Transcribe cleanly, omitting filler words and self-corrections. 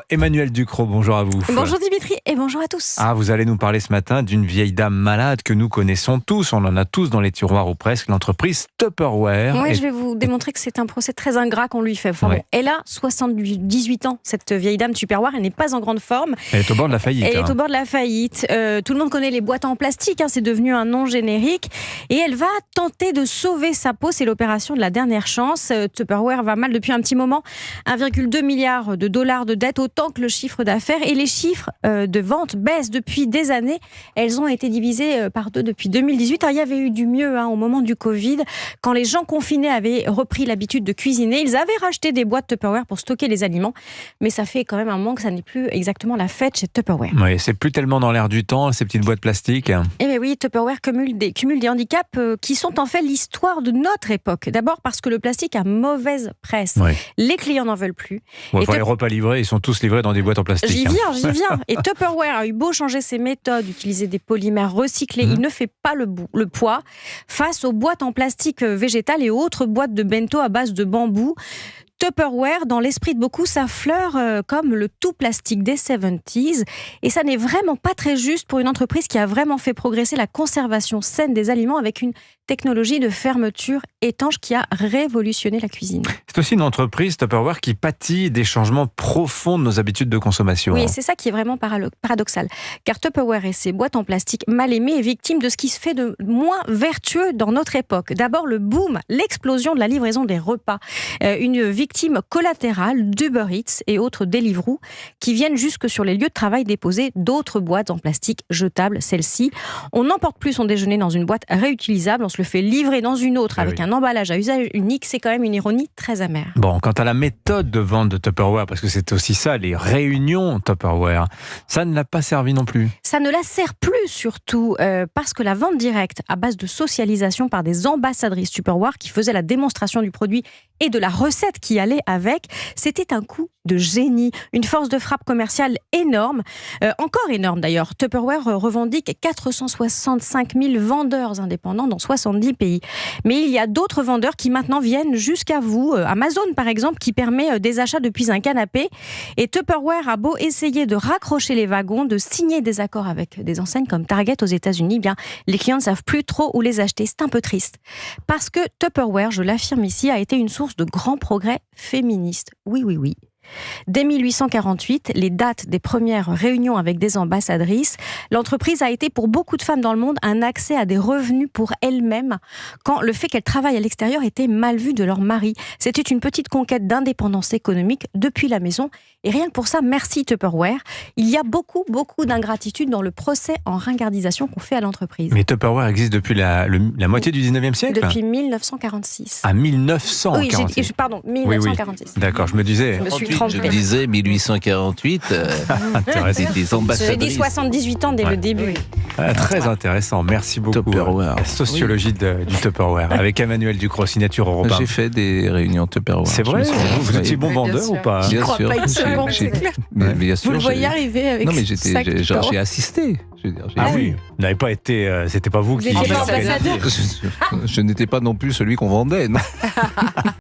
Emmanuel Ducrot, bonjour à vous. Bonjour Dimitri et bonjour à tous. Vous allez nous parler ce matin d'une vieille dame malade que nous connaissons tous, on en a tous dans les tiroirs ou presque, l'entreprise Tupperware. Oui, je vais vous démontrer que c'est un procès très ingrat qu'on lui fait. Enfin, bon, elle a 78 ans, cette vieille dame Tupperware, elle n'est pas en grande forme. Elle est au bord de la faillite. Elle est au bord de la faillite. Tout le monde connaît les boîtes en plastique, c'est devenu un nom générique. Et elle va tenter de sauver sa peau, c'est l'opération de la dernière chance. Tupperware va mal depuis un petit moment, 1,2 milliard de dollars de dette, autant que le chiffre d'affaires. Et les chiffres de vente baissent depuis des années. Elles ont été divisées par 2 depuis 2018. Alors, il y avait eu du mieux au moment du Covid, quand les gens confinés avaient repris l'habitude de cuisiner. Ils avaient racheté des boîtes Tupperware pour stocker les aliments. Mais ça fait quand même un moment que ça n'est plus exactement la fête chez Tupperware. Oui, c'est plus tellement dans l'air du temps, ces petites boîtes plastiques. Eh bien oui, Tupperware cumule des handicaps qui sont en fait l'histoire de notre époque. D'abord parce que le plastique a mauvaise presse. Oui. Les clients n'en veulent plus. Les repas livrés, ils sont tous livrés dans des boîtes en plastique. J'y viens. Et Tupperware a eu beau changer ses méthodes, utiliser des polymères recyclés, il ne fait pas le poids face aux boîtes en plastique végétal et autres boîtes de bento à base de bambou. Tupperware, dans l'esprit de beaucoup, s'affleure comme le tout plastique des 70s. Et ça n'est vraiment pas très juste pour une entreprise qui a vraiment fait progresser la conservation saine des aliments avec une technologie de fermeture étanche qui a révolutionné la cuisine. C'est aussi une entreprise, Tupperware, qui pâtit des changements profonds de nos habitudes de consommation. Oui, c'est ça qui est vraiment paradoxal. Car Tupperware et ses boîtes en plastique mal aimées est victime de ce qui se fait de moins vertueux dans notre époque. D'abord, le boom, l'explosion de la livraison des repas. Une victime collatérale d'Uber Eats et autres Deliveroo qui viennent jusque sur les lieux de travail déposer d'autres boîtes en plastique jetables, celles-ci. On n'emporte plus son déjeuner dans une boîte réutilisable, on se le fait livrer dans une autre avec un emballage à usage unique. C'est quand même une ironie très amère. Bon, quant à la méthode de vente de Tupperware, parce que c'est aussi ça, les réunions Tupperware, ça ne l'a pas servi non plus. Ça ne la sert plus surtout parce que la vente directe à base de socialisation par des ambassadrices Tupperware qui faisaient la démonstration du produit et de la recette qui allait avec, c'était un coup de génie, une force de frappe commerciale énorme, encore énorme d'ailleurs. Tupperware revendique 465 000 vendeurs indépendants dans 70 pays. Mais il y a d'autres vendeurs qui maintenant viennent jusqu'à vous. Amazon par exemple, qui permet des achats depuis un canapé. Et Tupperware a beau essayer de raccrocher les wagons, de signer des accords avec des enseignes comme Target aux États-Unis, bien les clients ne savent plus trop où les acheter. C'est un peu triste. Parce que Tupperware, je l'affirme ici, a été une source de grands progrès féministes. Oui. Dès 1848, les dates des premières réunions avec des ambassadrices, l'entreprise a été pour beaucoup de femmes dans le monde un accès à des revenus pour elles-mêmes quand le fait qu'elles travaillent à l'extérieur était mal vu de leur mari. C'était une petite conquête d'indépendance économique depuis la maison. Et rien que pour ça, merci Tupperware. Il y a beaucoup d'ingratitude dans le procès en ringardisation qu'on fait à l'entreprise. Mais Tupperware existe depuis la moitié du 19e siècle ? Depuis 1946. À 1946. Oui, pardon, 1946. Oui. D'accord, je me disais... Je me suis trompée. Je me disais 1848, c'était des ambassadrices. J'ai dit 78 ans dès le début. Très intéressant, merci beaucoup. Tupperware. La sociologie du Tupperware, avec Emmanuel Ducrot, signature Europe 1. J'ai fait des réunions Tupperware. C'est vrai ? Vous étiez bon vendeur ou pas ? Bien sûr. Pas une seconde, c'est clair. Bien sûr. Vous le voyez arriver avec Non, mais j'ai j'ai assisté. Oui, vous n'avez pas été... c'était pas vous qui... Vous étiez pas ambassadeur. Je n'étais pas non plus celui qu'on vendait. Non.